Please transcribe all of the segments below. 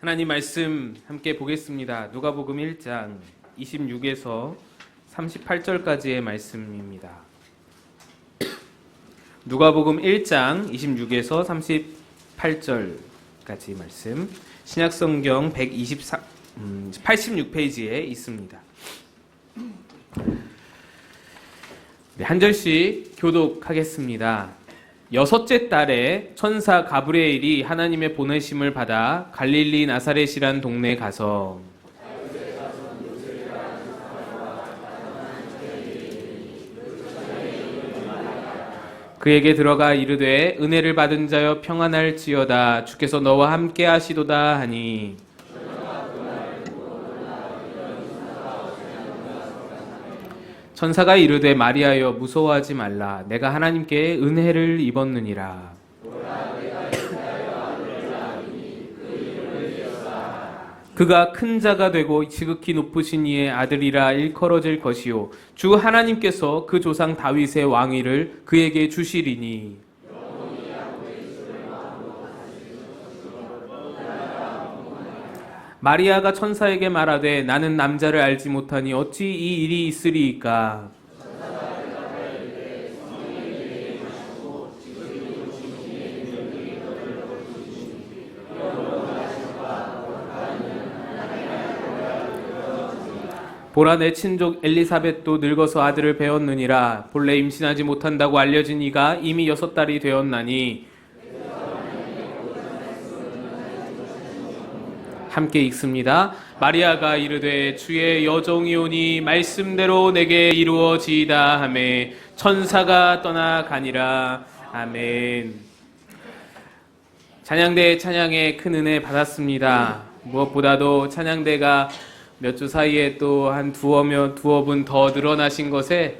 하나님 말씀 함께 보겠습니다. 누가복음 1장 26에서 38절까지의 말씀입니다. 누가복음 1장 26에서 38절까지 말씀, 신약성경 86페이지에 있습니다. 한 절씩 교독하겠습니다. 여섯째 달에 천사 가브리엘이 하나님의 보내심을 받아 갈릴리 나사렛이란 동네에 가서 그에게 들어가 이르되 은혜를 받은 자여 평안할지어다 주께서 너와 함께 하시도다 하니 천사가 이르되 마리아여 무서워하지 말라 내가 하나님께 은혜를 입었느니라. 그가 큰 자가 되고 지극히 높으신 이의 아들이라 일컬어질 것이요 주 하나님께서 그 조상 다윗의 왕위를 그에게 주시리니 마리아가 천사에게 말하되 나는 남자를 알지 못하니 어찌 이 일이 있으리이까. 보라 내 친족 엘리사벳도 늙어서 아들을 배었느니라. 본래 임신하지 못한다고 알려진 이가 이미 6달이 되었나니 함께 읽습니다. 마리아가 이르되 주의 여종이오니 말씀대로 내게 이루어지이다 하매 천사가 떠나가니라. 아멘. 찬양대 찬양의 큰 은혜 받았습니다. 무엇보다도 찬양대가 몇 주 사이에 또 한 두어 분 더 늘어나신 것에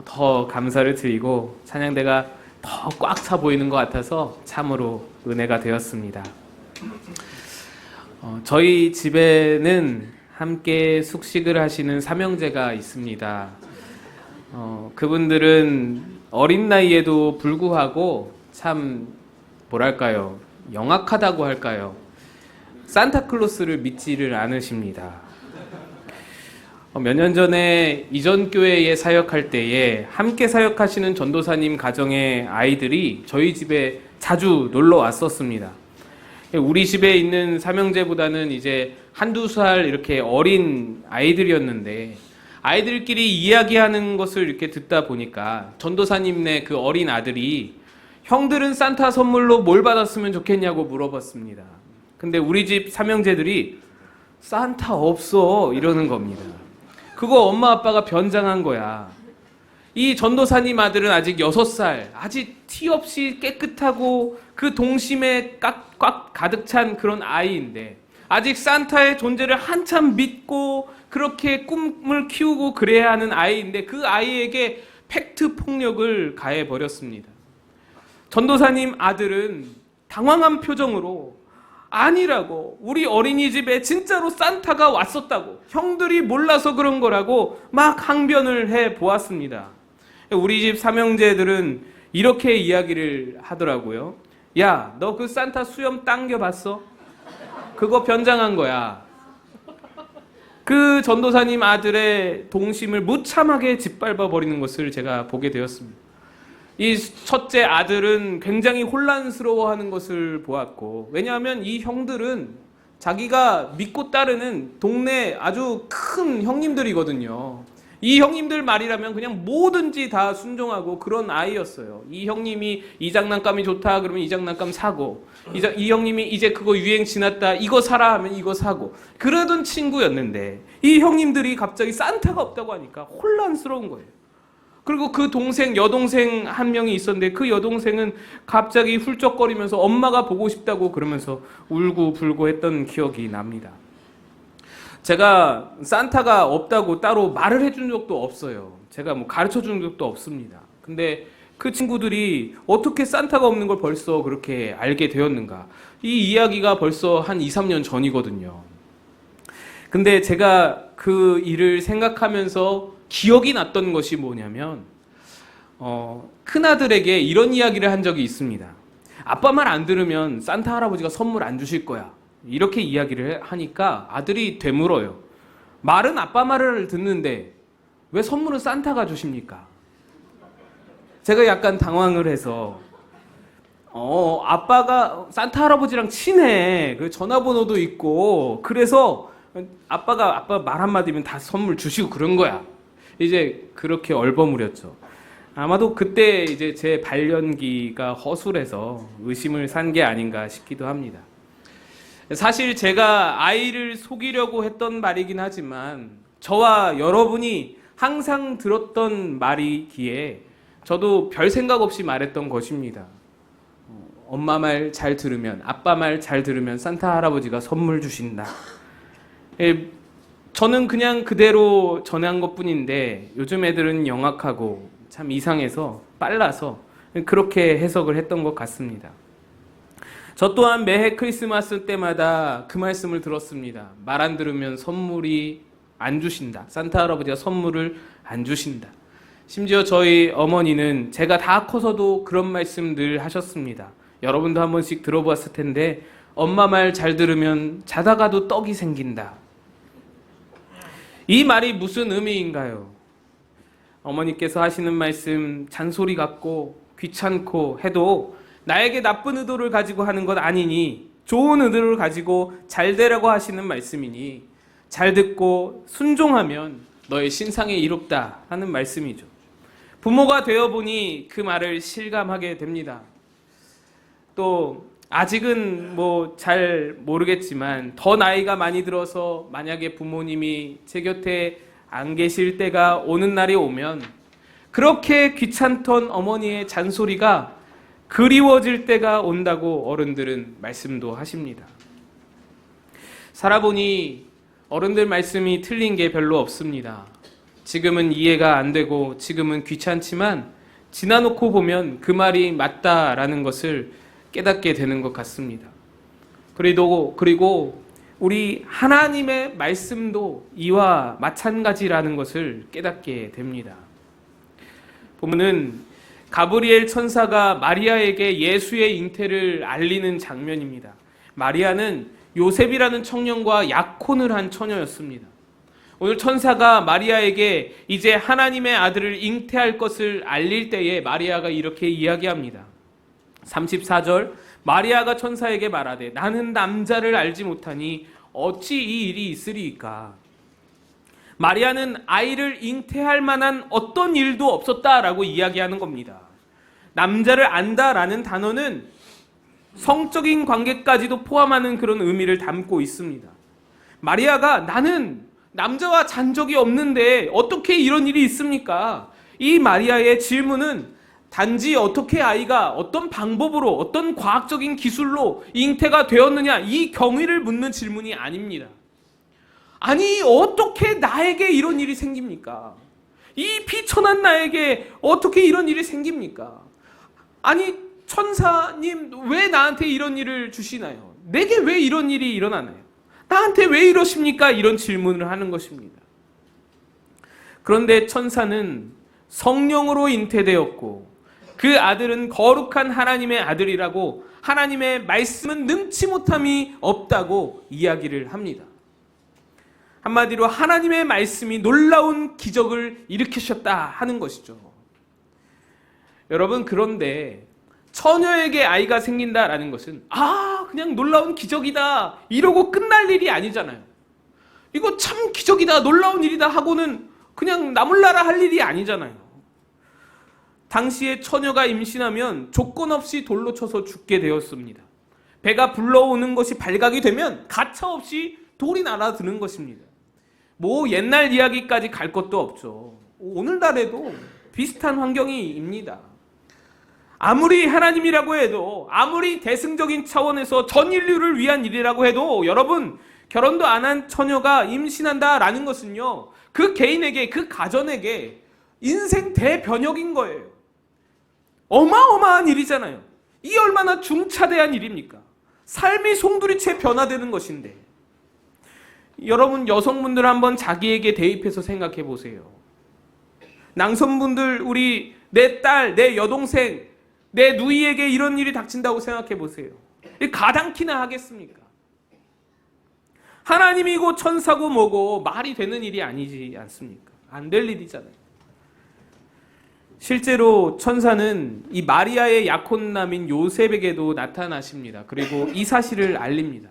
더 감사를 드리고 찬양대가 더 꽉 차 보이는 것 같아서 참으로 은혜가 되었습니다. 저희 집에는 함께 숙식을 하시는 삼형제가 있습니다. 그분들은 어린 나이에도 불구하고 참 뭐랄까요, 영악하다고 할까요, 산타클로스를 믿지를 않으십니다. 몇 년 전에 이전 교회에 사역할 때에 함께 사역하시는 전도사님 가정의 아이들이 저희 집에 자주 놀러 왔었습니다. 우리 집에 있는 삼형제보다는 이제 한두 살 이렇게 어린 아이들이었는데 아이들끼리 이야기하는 것을 이렇게 듣다 보니까 전도사님네 그 어린 아들이 형들은 산타 선물로 뭘 받았으면 좋겠냐고 물어봤습니다. 근데 우리 집 삼형제들이 산타 없어 이러는 겁니다. 그거 엄마 아빠가 변장한 거야. 이 전도사님 아들은 아직 6살, 아직 티 없이 깨끗하고 그 동심에 꽉 가득 찬 그런 아이인데 아직 산타의 존재를 한참 믿고 그렇게 꿈을 키우고 그래야 하는 아이인데 그 아이에게 팩트 폭력을 가해버렸습니다. 전도사님 아들은 당황한 표정으로 아니라고, 우리 어린이집에 진짜로 산타가 왔었다고, 형들이 몰라서 그런 거라고 막 항변을 해보았습니다. 우리 집 삼형제들은 이렇게 이야기를 하더라고요. 야, 너 그 산타 수염 당겨봤어? 그거 변장한 거야. 그 전도사님 아들의 동심을 무참하게 짓밟아 버리는 것을 제가 보게 되었습니다. 이 첫째 아들은 굉장히 혼란스러워하는 것을 보았고, 왜냐하면 이 형들은 자기가 믿고 따르는 동네 아주 큰 형님들이거든요. 이 형님들 말이라면 그냥 뭐든지 다 순종하고 그런 아이였어요. 이 형님이 이 장난감이 좋다 그러면 이 장난감 사고, 이 형님이 이제 그거 유행 지났다 이거 사라 하면 이거 사고 그러던 친구였는데 이 형님들이 갑자기 산타가 없다고 하니까 혼란스러운 거예요. 그리고 그 여동생 한 명이 있었는데 그 여동생은 갑자기 훌쩍거리면서 엄마가 보고 싶다고 그러면서 울고불고 했던 기억이 납니다. 제가 산타가 없다고 따로 말을 해준 적도 없어요. 제가 뭐 가르쳐 준 적도 없습니다. 근데 그 친구들이 어떻게 산타가 없는 걸 벌써 그렇게 알게 되었는가? 이 이야기가 벌써 한 2, 3년 전이거든요. 근데 제가 그 일을 생각하면서 기억이 났던 것이 뭐냐면 큰아들에게 이런 이야기를 한 적이 있습니다. 아빠 말 안 들으면 산타 할아버지가 선물 안 주실 거야. 이렇게 이야기를 하니까 아들이 되물어요. 말은 아빠 말을 듣는데 왜 선물은 산타가 주십니까? 제가 약간 당황을 해서 아빠가 산타 할아버지랑 친해. 그 전화번호도 있고 그래서 아빠 말 한마디면 다 선물 주시고 그런 거야. 이제 그렇게 얼버무렸죠. 아마도 그때 이제 제 발연기가 허술해서 의심을 산 게 아닌가 싶기도 합니다. 사실 제가 아이를 속이려고 했던 말이긴 하지만 저와 여러분이 항상 들었던 말이기에 저도 별 생각 없이 말했던 것입니다. 엄마 말 잘 들으면, 아빠 말 잘 들으면 산타 할아버지가 선물 주신다. 저는 그냥 그대로 전한 것뿐인데 요즘 애들은 영악하고 참 이상해서 빨라서 그렇게 해석을 했던 것 같습니다. 저 또한 매해 크리스마스 때마다 그 말씀을 들었습니다. 말 안 들으면 선물이 안 주신다. 산타 할아버지가 선물을 안 주신다. 심지어 저희 어머니는 제가 다 커서도 그런 말씀 늘 하셨습니다. 여러분도 한 번씩 들어보았을 텐데 엄마 말 잘 들으면 자다가도 떡이 생긴다. 이 말이 무슨 의미인가요? 어머니께서 하시는 말씀 잔소리 같고 귀찮고 해도 나에게 나쁜 의도를 가지고 하는 것 아니니 좋은 의도를 가지고 잘 되라고 하시는 말씀이니 잘 듣고 순종하면 너의 신상에 이롭다 하는 말씀이죠. 부모가 되어보니 그 말을 실감하게 됩니다. 또 아직은 잘 모르겠지만 더 나이가 많이 들어서 만약에 부모님이 제 곁에 안 계실 때가 오는 날이 오면 그렇게 귀찮던 어머니의 잔소리가 그리워질 때가 온다고 어른들은 말씀도 하십니다. 살아보니 어른들 말씀이 틀린 게 별로 없습니다. 지금은 이해가 안 되고 지금은 귀찮지만 지나놓고 보면 그 말이 맞다라는 것을 깨닫게 되는 것 같습니다. 그리고 우리 하나님의 말씀도 이와 마찬가지라는 것을 깨닫게 됩니다. 보면은 가브리엘 천사가 마리아에게 예수의 잉태를 알리는 장면입니다. 마리아는 요셉이라는 청년과 약혼을 한 처녀였습니다. 오늘 천사가 마리아에게 이제 하나님의 아들을 잉태할 것을 알릴 때에 마리아가 이렇게 이야기합니다. 34절 마리아가 천사에게 말하되 나는 남자를 알지 못하니 어찌 이 일이 있으리이까. 마리아는 아이를 잉태할 만한 어떤 일도 없었다라고 이야기하는 겁니다. 남자를 안다라는 단어는 성적인 관계까지도 포함하는 그런 의미를 담고 있습니다. 마리아가 나는 남자와 잔 적이 없는데 어떻게 이런 일이 있습니까? 이 마리아의 질문은 단지 어떻게 아이가 어떤 방법으로 어떤 과학적인 기술로 잉태가 되었느냐 이 경위를 묻는 질문이 아닙니다. 아니 어떻게 나에게 이런 일이 생깁니까? 이 비천한 나에게 어떻게 이런 일이 생깁니까? 아니 천사님 왜 나한테 이런 일을 주시나요? 내게 왜 이런 일이 일어나나요? 나한테 왜 이러십니까? 이런 질문을 하는 것입니다. 그런데 천사는 성령으로 잉태되었고 그 아들은 거룩한 하나님의 아들이라고 하나님의 말씀은 능치 못함이 없다고 이야기를 합니다. 한마디로 하나님의 말씀이 놀라운 기적을 일으키셨다 하는 것이죠. 여러분 그런데 처녀에게 아이가 생긴다라는 것은 그냥 놀라운 기적이다 이러고 끝날 일이 아니잖아요. 이거 참 기적이다 놀라운 일이다 하고는 그냥 나몰라라 할 일이 아니잖아요. 당시에 처녀가 임신하면 조건 없이 돌로 쳐서 죽게 되었습니다. 배가 불러오는 것이 발각이 되면 가차없이 돌이 날아드는 것입니다. 옛날 이야기까지 갈 것도 없죠. 오늘날에도 비슷한 환경입니다. 아무리 하나님이라고 해도 아무리 대승적인 차원에서 전 인류를 위한 일이라고 해도 여러분 결혼도 안 한 처녀가 임신한다라는 것은요 그 개인에게 그 가정에게 인생 대변혁인 거예요. 어마어마한 일이잖아요. 이 얼마나 중차대한 일입니까? 삶이 송두리째 변화되는 것인데 여러분 여성분들 한번 자기에게 대입해서 생각해 보세요. 남성분들 우리 내 딸, 내 여동생, 내 누이에게 이런 일이 닥친다고 생각해 보세요. 가당키나 하겠습니까? 하나님이고 천사고 뭐고 말이 되는 일이 아니지 않습니까? 안 될 일이잖아요. 실제로 천사는 이 마리아의 약혼남인 요셉에게도 나타나십니다. 그리고 이 사실을 알립니다.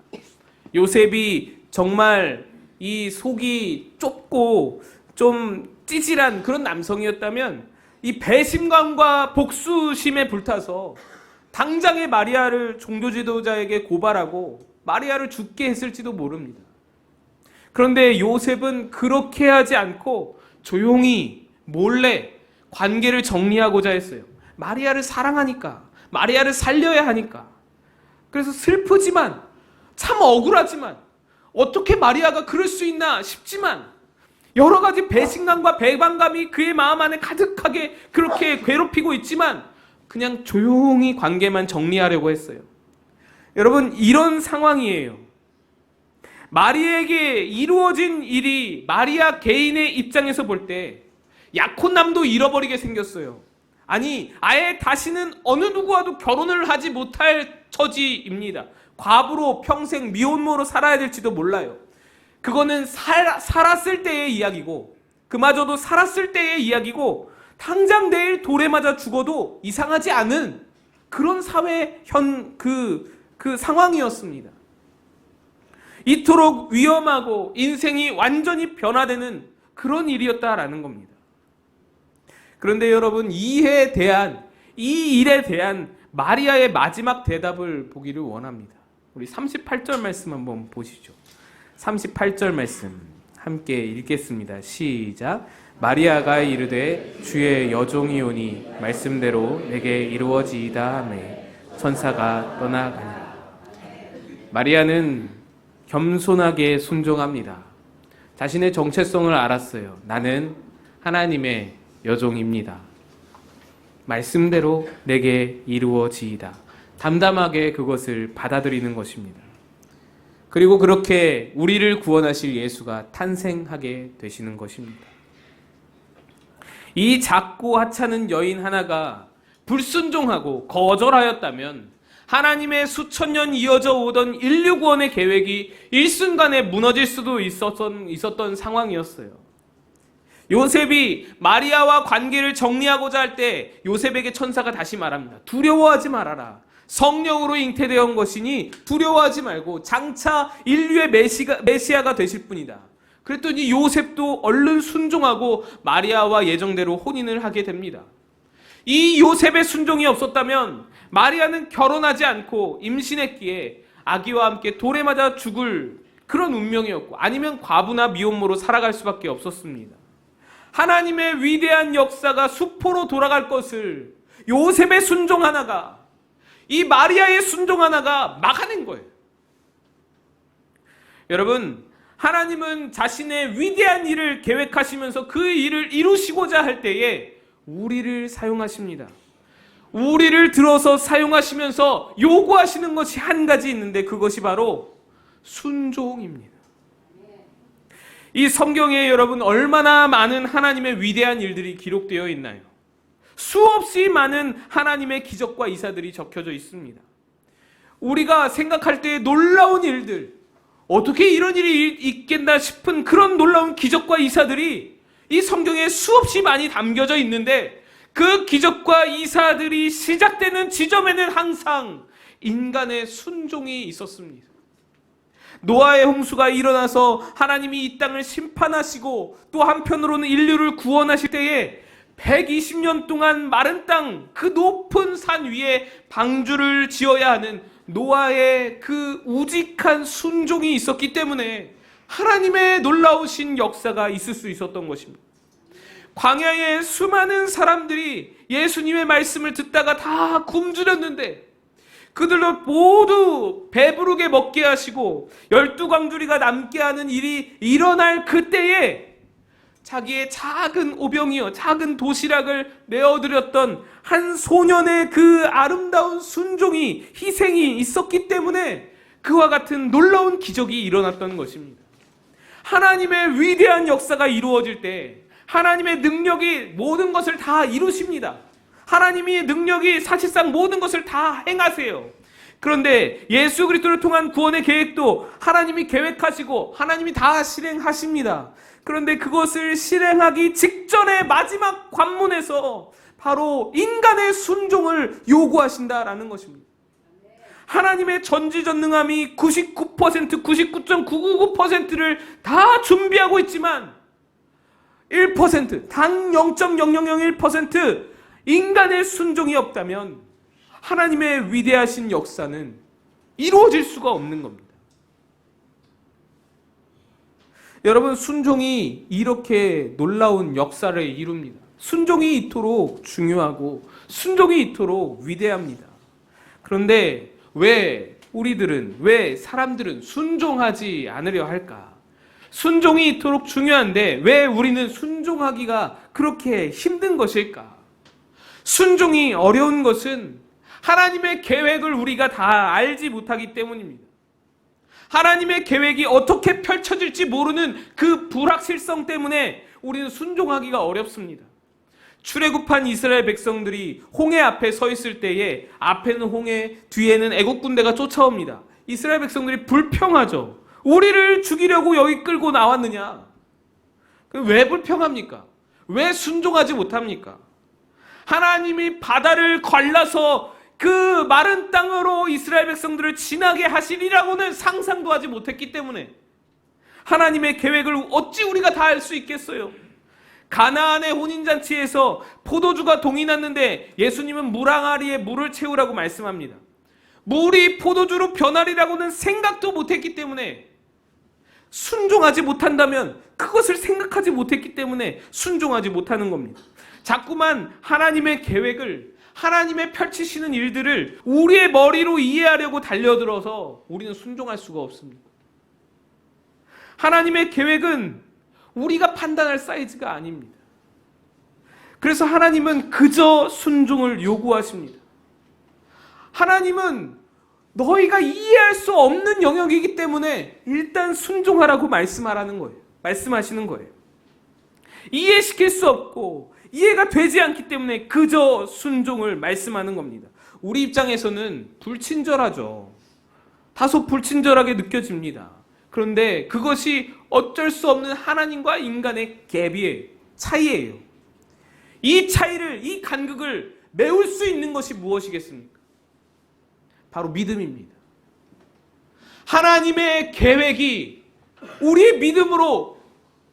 요셉이 정말 이 속이 좁고 좀 찌질한 그런 남성이었다면 이 배심감과 복수심에 불타서 당장의 마리아를 종교 지도자에게 고발하고 마리아를 죽게 했을지도 모릅니다. 그런데 요셉은 그렇게 하지 않고 조용히 몰래 관계를 정리하고자 했어요. 마리아를 사랑하니까, 마리아를 살려야 하니까. 그래서 슬프지만, 참 억울하지만, 어떻게 마리아가 그럴 수 있나 싶지만, 여러 가지 배신감과 배반감이 그의 마음 안에 가득하게 그렇게 괴롭히고 있지만, 그냥 조용히 관계만 정리하려고 했어요. 여러분, 이런 상황이에요. 마리아에게 이루어진 일이 마리아 개인의 입장에서 볼 때 약혼남도 잃어버리게 생겼어요. 아니, 아예 다시는 어느 누구와도 결혼을 하지 못할 처지입니다. 과부로 평생 미혼모로 살아야 될지도 몰라요. 그거는 살았을 때의 이야기고, 그마저도 살았을 때의 이야기고, 당장 내일 돌에 맞아 죽어도 이상하지 않은 그런 사회 그 상황이었습니다. 이토록 위험하고 인생이 완전히 변화되는 그런 일이었다라는 겁니다. 그런데 여러분, 이 일에 대한 마리아의 마지막 대답을 보기를 원합니다. 우리 38절 말씀 한번 보시죠. 38절 말씀 함께 읽겠습니다. 시작. 마리아가 이르되 주의 여종이오니 말씀대로 내게 이루어지이다 하매 천사가 떠나가니라. 마리아는 겸손하게 순종합니다. 자신의 정체성을 알았어요. 나는 하나님의 여종입니다. 말씀대로 내게 이루어지이다. 담담하게 그것을 받아들이는 것입니다. 그리고 그렇게 우리를 구원하실 예수가 탄생하게 되시는 것입니다. 이 작고 하찮은 여인 하나가 불순종하고 거절하였다면 하나님의 수천 년 이어져 오던 인류 구원의 계획이 일순간에 무너질 수도 있었던 상황이었어요. 요셉이 마리아와 관계를 정리하고자 할 때 요셉에게 천사가 다시 말합니다. 두려워하지 말아라. 성령으로 잉태되어 온 것이니 두려워하지 말고 장차 인류의 메시아가 되실 뿐이다. 그랬더니 요셉도 얼른 순종하고 마리아와 예정대로 혼인을 하게 됩니다. 이 요셉의 순종이 없었다면 마리아는 결혼하지 않고 임신했기에 아기와 함께 돌에 맞아 죽을 그런 운명이었고, 아니면 과부나 미혼모로 살아갈 수밖에 없었습니다. 하나님의 위대한 역사가 수포로 돌아갈 것을 요셉의 순종 하나가, 이 마리아의 순종 하나가 막아낸 거예요. 여러분, 하나님은 자신의 위대한 일을 계획하시면서 그 일을 이루시고자 할 때에 우리를 사용하십니다. 우리를 들어서 사용하시면서 요구하시는 것이 한 가지 있는데, 그것이 바로 순종입니다. 이 성경에 여러분 얼마나 많은 하나님의 위대한 일들이 기록되어 있나요? 수없이 많은 하나님의 기적과 이사들이 적혀져 있습니다. 우리가 생각할 때 놀라운 일들, 어떻게 이런 일이 있겠나 싶은 그런 놀라운 기적과 이사들이 이 성경에 수없이 많이 담겨져 있는데, 그 기적과 이사들이 시작되는 지점에는 항상 인간의 순종이 있었습니다. 노아의 홍수가 일어나서 하나님이 이 땅을 심판하시고 또 한편으로는 인류를 구원하실 때에 120년 동안 마른 땅, 그 높은 산 위에 방주를 지어야 하는 노아의 그 우직한 순종이 있었기 때문에 하나님의 놀라우신 역사가 있을 수 있었던 것입니다. 광야에 수많은 사람들이 예수님의 말씀을 듣다가 다 굶주렸는데, 그들로 모두 배부르게 먹게 하시고 12광주리가 남게 하는 일이 일어날 그때에 자기의 작은 오병이어 작은 도시락을 내어드렸던 한 소년의 그 아름다운 순종이, 희생이 있었기 때문에 그와 같은 놀라운 기적이 일어났던 것입니다. 하나님의 위대한 역사가 이루어질 때 하나님의 능력이 모든 것을 다 이루십니다. 하나님의 능력이 사실상 모든 것을 다 행하세요. 그런데 예수 그리스도를 통한 구원의 계획도 하나님이 계획하시고 하나님이 다 실행하십니다. 그런데 그것을 실행하기 직전의 마지막 관문에서 바로 인간의 순종을 요구하신다라는 것입니다. 하나님의 전지전능함이 99%, 99.999%를 다 준비하고 있지만 1%, 단 0.0001% 인간의 순종이 없다면 하나님의 위대하신 역사는 이루어질 수가 없는 겁니다. 여러분, 순종이 이렇게 놀라운 역사를 이룹니다. 순종이 이토록 중요하고 순종이 이토록 위대합니다. 그런데 왜 사람들은 순종하지 않으려 할까? 순종이 이토록 중요한데 왜 우리는 순종하기가 그렇게 힘든 것일까? 순종이 어려운 것은 하나님의 계획을 우리가 다 알지 못하기 때문입니다. 하나님의 계획이 어떻게 펼쳐질지 모르는 그 불확실성 때문에 우리는 순종하기가 어렵습니다. 출애굽한 이스라엘 백성들이 홍해 앞에 서 있을 때에 앞에는 홍해, 뒤에는 애국 군대가 쫓아옵니다. 이스라엘 백성들이 불평하죠. 우리를 죽이려고 여기 끌고 나왔느냐? 왜 불평합니까? 왜 순종하지 못합니까? 하나님이 바다를 갈라서 그 마른 땅으로 이스라엘 백성들을 지나게 하시리라고는 상상도 하지 못했기 때문에 하나님의 계획을 어찌 우리가 다 알 수 있겠어요? 가나안의 혼인잔치에서 포도주가 동이 났는데 예수님은 물항아리에 물을 채우라고 말씀합니다. 물이 포도주로 변하리라고는 생각도 못했기 때문에 순종하지 못한다면 그것을 생각하지 못했기 때문에 순종하지 못하는 겁니다. 자꾸만 하나님의 계획을, 하나님의 펼치시는 일들을 우리의 머리로 이해하려고 달려들어서 우리는 순종할 수가 없습니다. 하나님의 계획은 우리가 판단할 사이즈가 아닙니다. 그래서 하나님은 그저 순종을 요구하십니다. 하나님은 너희가 이해할 수 없는 영역이기 때문에 일단 순종하라고 말씀하시는 거예요. 이해시킬 수 없고 이해가 되지 않기 때문에 그저 순종을 말씀하는 겁니다. 우리 입장에서는 불친절하죠. 다소 불친절하게 느껴집니다. 그런데 그것이 어쩔 수 없는 하나님과 인간의 갭이에요. 차이예요. 이 차이를, 이 간극을 메울 수 있는 것이 무엇이겠습니까? 바로 믿음입니다. 하나님의 계획이 우리의 믿음으로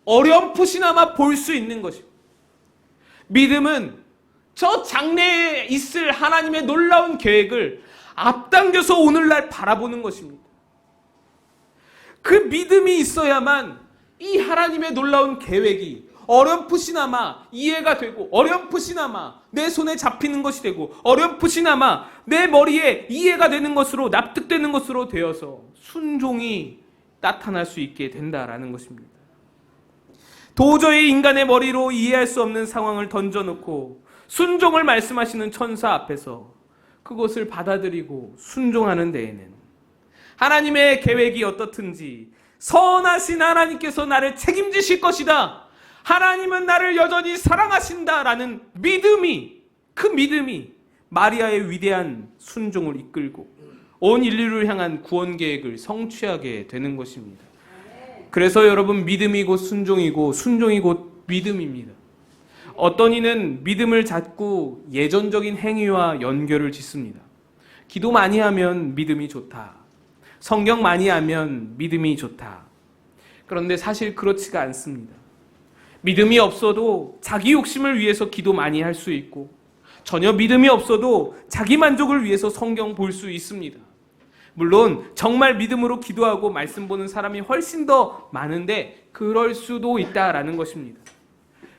어렴풋이나마 볼 수 있는 것입니다. 믿음은 저 장래에 있을 하나님의 놀라운 계획을 앞당겨서 오늘날 바라보는 것입니다. 그 믿음이 있어야만 이 하나님의 놀라운 계획이 어렴풋이나마 이해가 되고 어렴풋이나마 내 손에 잡히는 것이 되고 어렴풋이나마 내 머리에 이해가 되는 것으로 납득되는 것으로 되어서 순종이 나타날 수 있게 된다라는 것입니다. 도저히 인간의 머리로 이해할 수 없는 상황을 던져놓고 순종을 말씀하시는 천사 앞에서 그것을 받아들이고 순종하는 데에는 하나님의 계획이 어떻든지 선하신 하나님께서 나를 책임지실 것이다. 하나님은 나를 여전히 사랑하신다라는 믿음이, 그 믿음이 마리아의 위대한 순종을 이끌고 온 인류를 향한 구원 계획을 성취하게 되는 것입니다. 그래서 여러분, 믿음이 곧 순종이고 순종이 곧 믿음입니다. 어떤 이는 믿음을 자꾸 예전적인 행위와 연결을 짓습니다. 기도 많이 하면 믿음이 좋다. 성경 많이 하면 믿음이 좋다. 그런데 사실 그렇지가 않습니다. 믿음이 없어도 자기 욕심을 위해서 기도 많이 할 수 있고 전혀 믿음이 없어도 자기 만족을 위해서 성경 볼 수 있습니다. 물론 정말 믿음으로 기도하고 말씀 보는 사람이 훨씬 더 많은데 그럴 수도 있다라는 것입니다.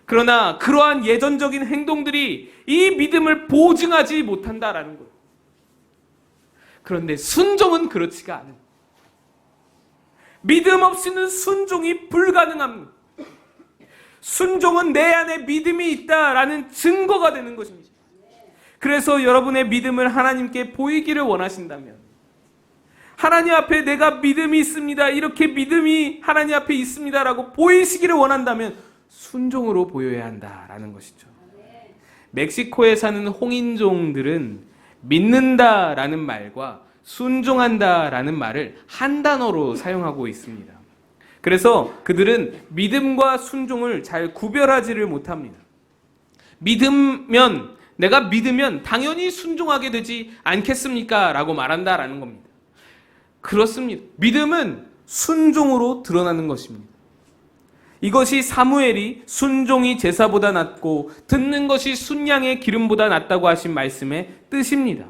그러나 그러한 예전적인 행동들이 이 믿음을 보증하지 못한다라는 거예요. 그런데 순종은 그렇지가 않아요. 믿음 없이는 순종이 불가능합니다. 순종은 내 안에 믿음이 있다라는 증거가 되는 것입니다. 그래서 여러분의 믿음을 하나님께 보이기를 원하신다면, 하나님 앞에 내가 믿음이 있습니다, 이렇게 믿음이 하나님 앞에 있습니다라고 보이시기를 원한다면 순종으로 보여야 한다라는 것이죠. 멕시코에 사는 홍인종들은 믿는다라는 말과 순종한다라는 말을 한 단어로 사용하고 있습니다. 그래서 그들은 믿음과 순종을 잘 구별하지를 못합니다. 내가 믿으면 당연히 순종하게 되지 않겠습니까? 라고 말한다라는 겁니다. 그렇습니다. 믿음은 순종으로 드러나는 것입니다. 이것이 사무엘이 순종이 제사보다 낫고 듣는 것이 순양의 기름보다 낫다고 하신 말씀의 뜻입니다.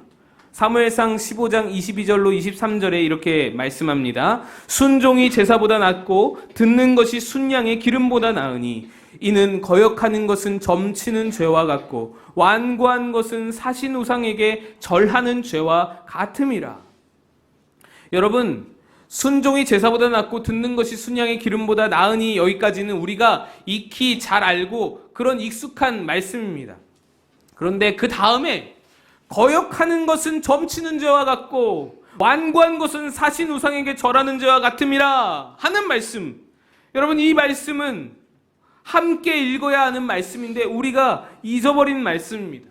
사무엘상 15장 22절로 23절에 이렇게 말씀합니다. 순종이 제사보다 낫고 듣는 것이 순양의 기름보다 나으니 이는 거역하는 것은 점치는 죄와 같고 완고한 것은 사신 우상에게 절하는 죄와 같음이라. 여러분, 순종이 제사보다 낫고 듣는 것이 순양의 기름보다 나으니 여기까지는 우리가 익히 잘 알고 그런 익숙한 말씀입니다. 그런데 그 다음에 거역하는 것은 점치는 죄와 같고 완고한 것은 사신 우상에게 절하는 죄와 같음이라 하는 말씀. 여러분, 이 말씀은 함께 읽어야 하는 말씀인데 우리가 잊어버린 말씀입니다.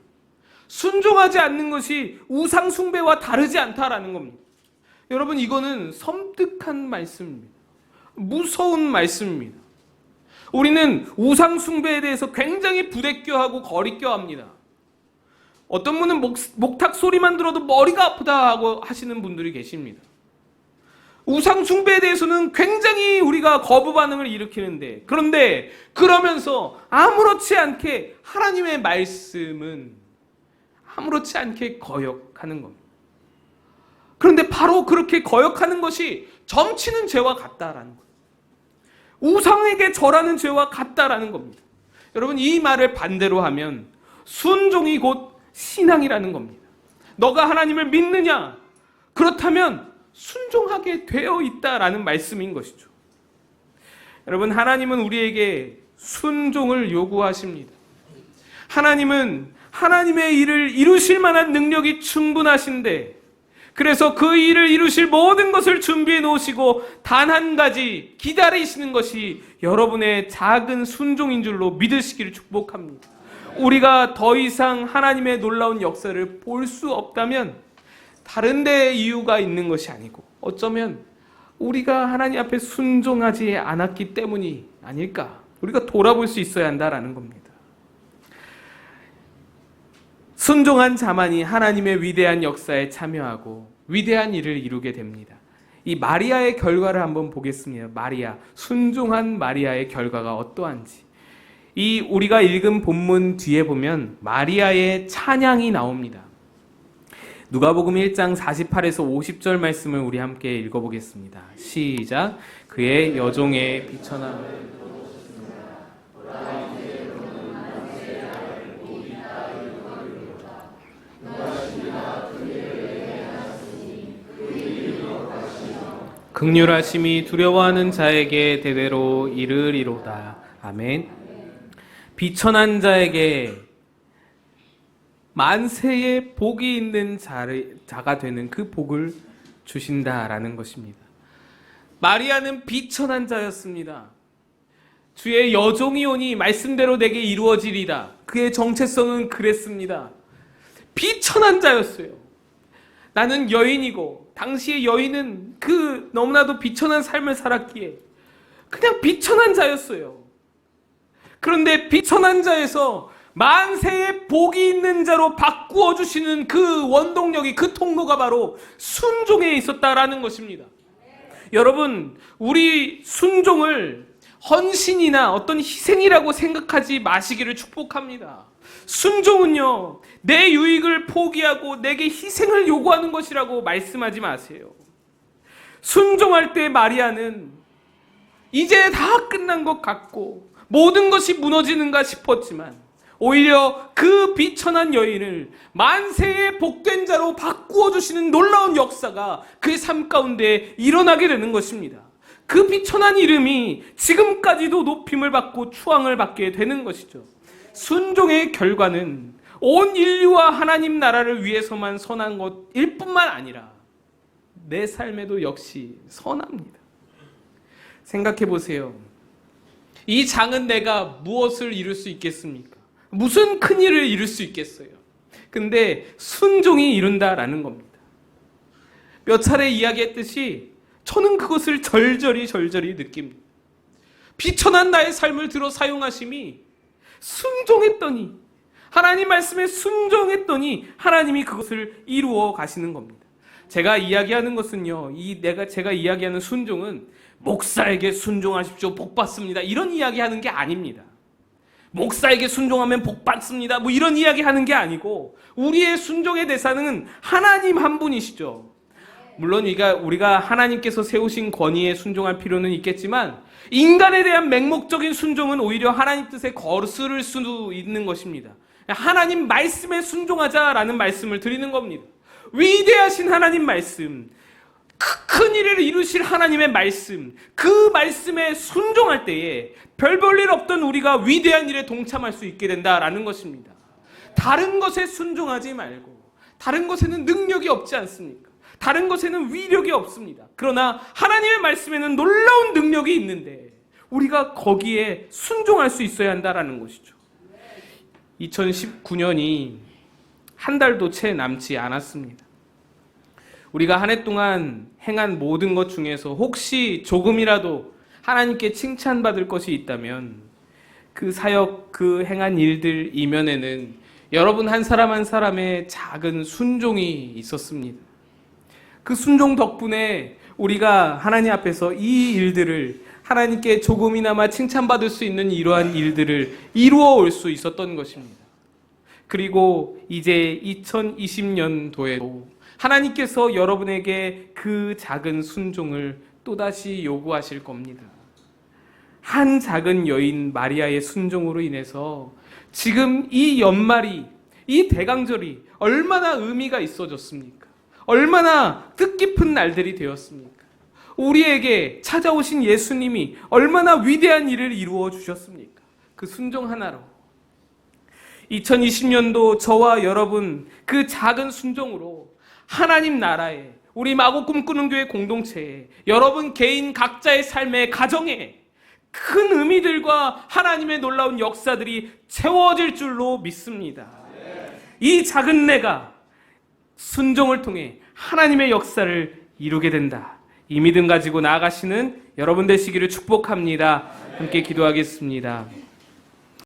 순종하지 않는 것이 우상 숭배와 다르지 않다라는 겁니다. 여러분, 이거는 섬뜩한 말씀입니다. 무서운 말씀입니다. 우리는 우상 숭배에 대해서 굉장히 부대껴하고 거리껴합니다. 어떤 분은 목탁 소리만 들어도 머리가 아프다 하고 하시는 분들이 계십니다. 우상 숭배에 대해서는 굉장히 우리가 거부 반응을 일으키는데, 그런데 그러면서 아무렇지 않게 하나님의 말씀은 아무렇지 않게 거역하는 겁니다. 그런데 바로 그렇게 거역하는 것이 점치는 죄와 같다라는 거예요. 우상에게 절하는 죄와 같다라는 겁니다. 여러분, 이 말을 반대로 하면 순종이 곧 신앙이라는 겁니다. 너가 하나님을 믿느냐? 그렇다면 순종하게 되어 있다라는 말씀인 것이죠. 여러분, 하나님은 우리에게 순종을 요구하십니다. 하나님은 하나님의 일을 이루실 만한 능력이 충분하신데, 그래서 그 일을 이루실 모든 것을 준비해 놓으시고 단 한 가지 기다리시는 것이 여러분의 작은 순종인 줄로 믿으시기를 축복합니다. 우리가 더 이상 하나님의 놀라운 역사를 볼 수 없다면 다른 데 이유가 있는 것이 아니고 어쩌면 우리가 하나님 앞에 순종하지 않았기 때문이 아닐까, 우리가 돌아볼 수 있어야 한다라는 겁니다. 순종한 자만이 하나님의 위대한 역사에 참여하고 위대한 일을 이루게 됩니다. 이 마리아의 결과를 한번 보겠습니다. 마리아, 순종한 마리아의 결과가 어떠한지. 이 우리가 읽은 본문 뒤에 보면 마리아의 찬양이 나옵니다. 누가복음 1장 48에서 50절 말씀을 우리 함께 읽어보겠습니다. 시작. 그의 여종의 비천함을 긍휼하심이 두려워하는 자에게 대대로 이르리로다. 아멘. 비천한 자에게 만세의 복이 있는 자가 되는 그 복을 주신다라는 것입니다. 마리아는 비천한 자였습니다. 주의 여종이 오니 말씀대로 내게 이루어지리다. 그의 정체성은 그랬습니다. 비천한 자였어요. 나는 여인이고 당시의 여인은 그 너무나도 비천한 삶을 살았기에 그냥 비천한 자였어요. 그런데 비천한 자에서 만세의 복이 있는 자로 바꾸어 주시는 그 원동력이, 그 통로가 바로 순종에 있었다라는 것입니다. 여러분, 우리 순종을 헌신이나 어떤 희생이라고 생각하지 마시기를 축복합니다. 순종은요, 내 유익을 포기하고 내게 희생을 요구하는 것이라고 말씀하지 마세요. 순종할 때 마리아는 이제 다 끝난 것 같고 모든 것이 무너지는가 싶었지만 오히려 그 비천한 여인을 만세의 복된 자로 바꾸어 주시는 놀라운 역사가 그의 삶 가운데 일어나게 되는 것입니다. 그 비천한 이름이 지금까지도 높임을 받고 추앙을 받게 되는 것이죠. 순종의 결과는 온 인류와 하나님 나라를 위해서만 선한 것일 뿐만 아니라 내 삶에도 역시 선합니다. 생각해 보세요. 이 작은 내가 무엇을 이룰 수 있겠습니까? 무슨 큰 일을 이룰 수 있겠어요? 근데 순종이 이룬다라는 겁니다. 몇 차례 이야기했듯이 저는 그것을 절절히 느낍니다. 비천한 나의 삶을 들어 사용하심이 순종했더니, 하나님 말씀에 순종했더니 하나님이 그것을 이루어 가시는 겁니다. 제가 이야기하는 것은요, 제가 이야기하는 순종은 목사에게 순종하십시오, 복 받습니다, 이런 이야기하는 게 아닙니다. 목사에게 순종하면 복 받습니다, 뭐 이런 이야기하는 게 아니고, 우리의 순종의 대상은 하나님 한 분이시죠. 물론 우리가 하나님께서 세우신 권위에 순종할 필요는 있겠지만, 인간에 대한 맹목적인 순종은 오히려 하나님 뜻에 거스를 수도 있는 것입니다. 하나님 말씀에 순종하자라는 말씀을 드리는 겁니다. 위대하신 하나님 말씀, 큰 일을 이루실 하나님의 말씀, 그 말씀에 순종할 때에 별 볼 일 없던 우리가 위대한 일에 동참할 수 있게 된다라는 것입니다. 다른 것에 순종하지 말고, 다른 것에는 능력이 없지 않습니까? 다른 것에는 위력이 없습니다. 그러나 하나님의 말씀에는 놀라운 능력이 있는데 우리가 거기에 순종할 수 있어야 한다라는 것이죠. 2019년이 한 달도 채 남지 않았습니다. 우리가 한 해 동안 행한 모든 것 중에서 혹시 조금이라도 하나님께 칭찬받을 것이 있다면 그 사역, 그 행한 일들 이면에는 여러분 한 사람 한 사람의 작은 순종이 있었습니다. 그 순종 덕분에 우리가 하나님 앞에서 이 일들을, 하나님께 조금이나마 칭찬받을 수 있는 이러한 일들을 이루어 올 수 있었던 것입니다. 그리고 이제 2020년도에도 하나님께서 여러분에게 그 작은 순종을 또다시 요구하실 겁니다. 한 작은 여인 마리아의 순종으로 인해서 지금 이 연말이, 이 대강절이 얼마나 의미가 있어졌습니까? 얼마나 뜻깊은 날들이 되었습니까? 우리에게 찾아오신 예수님이 얼마나 위대한 일을 이루어 주셨습니까? 그 순종 하나로. 2020년도 저와 여러분 그 작은 순종으로 하나님 나라에, 우리 마고 꿈꾸는 교회 공동체에, 여러분 개인 각자의 삶의 가정에 큰 의미들과 하나님의 놀라운 역사들이 채워질 줄로 믿습니다. 이 작은 내가 순종을 통해 하나님의 역사를 이루게 된다, 이 믿음 가지고 나아가시는 여러분 되시기를 축복합니다. 함께 기도하겠습니다.